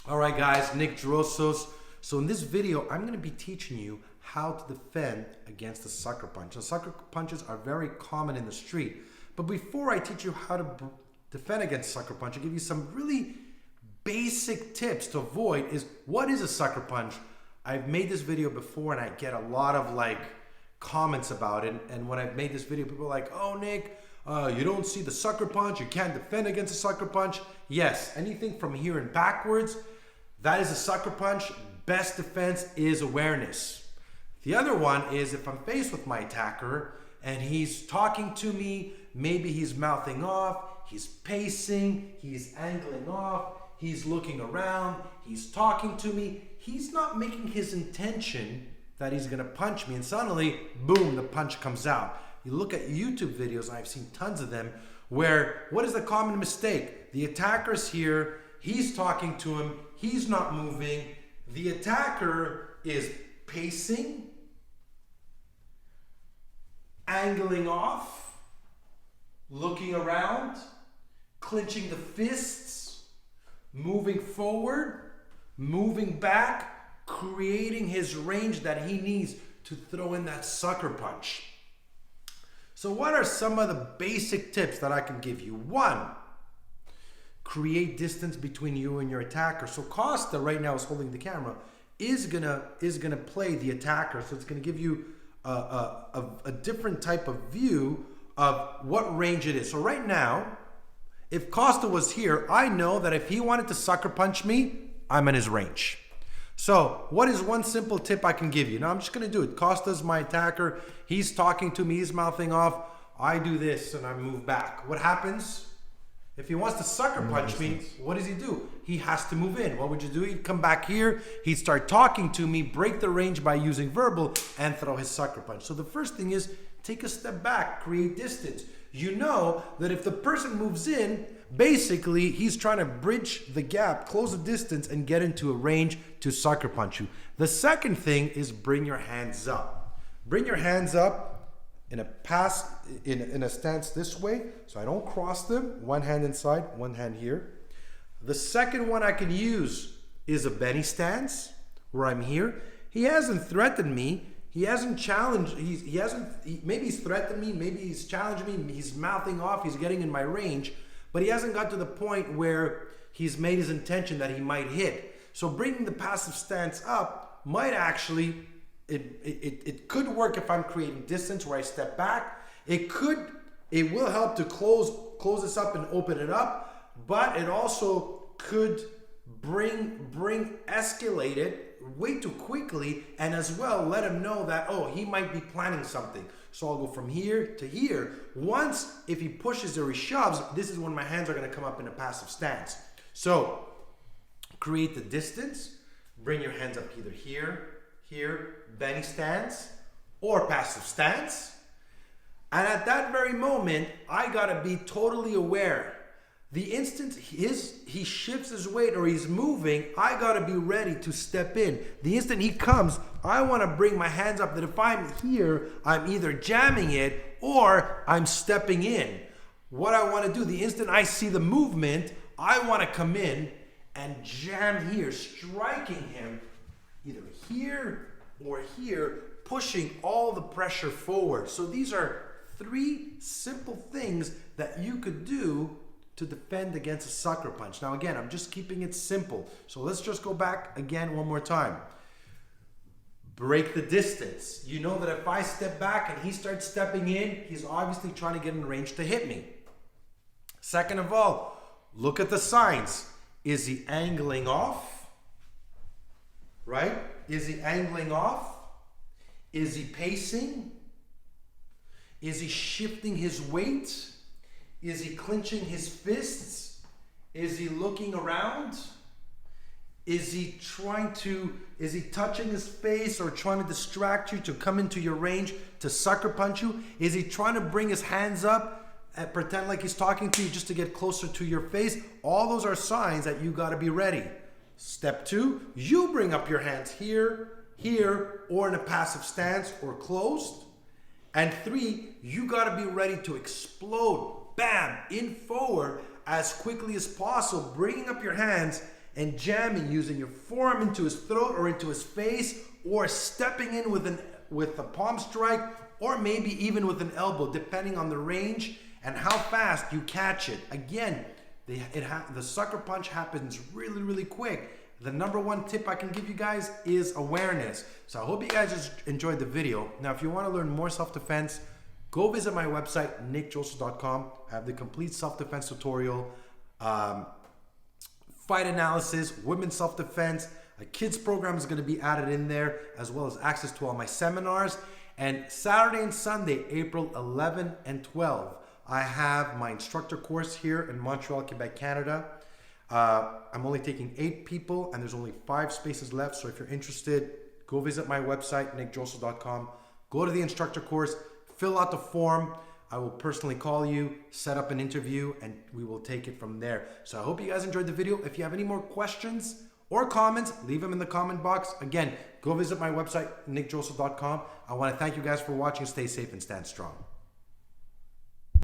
All right, guys, Nick Drossos. So in this video, I'm going to be teaching you how to defend against a sucker punch. Now, sucker punches are very common in the street. But before I teach you how to defend against sucker punch, I'll give you some really basic tips to avoid is what is a sucker punch? I've made this video before and I get a lot of comments about it. And when I've made this video, people are like, oh, Nick, you don't see the sucker punch. You can't defend against a sucker punch. Yes, anything from here and backwards, that is a sucker punch. Best defense is awareness. The other one is if I'm faced with my attacker and he's talking to me, maybe he's mouthing off, he's pacing, he's angling off, he's looking around, he's talking to me, he's not making his intention that he's gonna punch me, and suddenly, boom, the punch comes out. You look at YouTube videos, and I've seen tons of them, where what is the common mistake? The attacker's here, he's talking to him, he's not moving, the attacker is pacing, angling off, looking around, clenching the fists, moving forward, moving back, creating his range that he needs to throw in that sucker punch. So what are some of the basic tips that I can give you? One, create distance between you and your attacker. So Costa right now is holding the camera, is gonna play the attacker. So it's gonna give you a different type of view of what range it is. So right now, if Costa was here, I know that if he wanted to sucker punch me, I'm in his range. So what is one simple tip I can give you? Now I'm just gonna do it. Costa's my attacker. He's talking to me, he's mouthing off. I do this and I move back. What happens? If he wants to sucker punch me, what does he do? He has to move in. What would you do? He'd come back here, he'd start talking to me, break the range by using verbal, and throw his sucker punch. So the first thing is take a step back, create distance. You know that if the person moves in, basically he's trying to bridge the gap, close the distance, and get into a range to sucker punch you. The second thing is bring your hands up. Bring your hands up in a stance this way, so I don't cross them. One hand inside, one hand here. The second one I can use is a Benny stance, where I'm here. He hasn't threatened me. He hasn't challenged. Maybe he's threatened me. Maybe he's challenged me. He's mouthing off. He's getting in my range, but he hasn't got to the point where he's made his intention that he might hit. So bringing the passive stance up might actually. It could work if I'm creating distance where I step back. It will help to close this up and open it up, but it also could escalate it way too quickly, and as well let him know that, oh, he might be planning something. So I'll go from here to here. Once, if he pushes or he shoves, this is when my hands are gonna come up in a passive stance. So create the distance, bring your hands up either here, Benny stance, or passive stance. And at that very moment, I gotta be totally aware. The instant he shifts his weight or he's moving, I gotta be ready to step in. The instant he comes, I wanna bring my hands up that if I'm here, I'm either jamming it or I'm stepping in. What I wanna do, the instant I see the movement, I wanna come in and jam here, striking him either here or here, pushing all the pressure forward. So these are three simple things that you could do to defend against a sucker punch. Now again, I'm just keeping it simple. So let's just go back again one more time. Break the distance. You know that if I step back and he starts stepping in, he's obviously trying to get in range to hit me. Second of all, look at the signs. Is he angling off? Right? Is he angling off? Is he pacing? Is he shifting his weight? Is he clenching his fists? Is he looking around? Is he touching his face or trying to distract you to come into your range to sucker punch you? Is he trying to bring his hands up and pretend like he's talking to you just to get closer to your face? All those are signs that you gotta be ready. Step two, you bring up your hands here, or in a passive stance or closed. And three, you gotta be ready to explode, bam, in forward as quickly as possible, bringing up your hands and jamming, using your forearm into his throat or into his face, or stepping in with a palm strike, or maybe even with an elbow, depending on the range and how fast you catch it. Again, the sucker punch happens really, really quick. The number one tip I can give you guys is awareness. So I hope you guys just enjoyed the video. Now, if you want to learn more self-defense, go visit my website, nickdrossos.com. I have the complete self-defense tutorial, fight analysis, women's self-defense. A kids program is going to be added in there, as well as access to all my seminars. And Saturday and Sunday, April 11 and 12, I have my instructor course here in Montreal, Quebec, Canada. I'm only taking 8 people, and there's only 5 spaces left. So if you're interested, go visit my website, nickdrossos.com. Go to the instructor course, fill out the form. I will personally call you, set up an interview, and we will take it from there. So I hope you guys enjoyed the video. If you have any more questions or comments, leave them in the comment box. Again, go visit my website, nickdrossos.com. I want to thank you guys for watching. Stay safe and stand strong.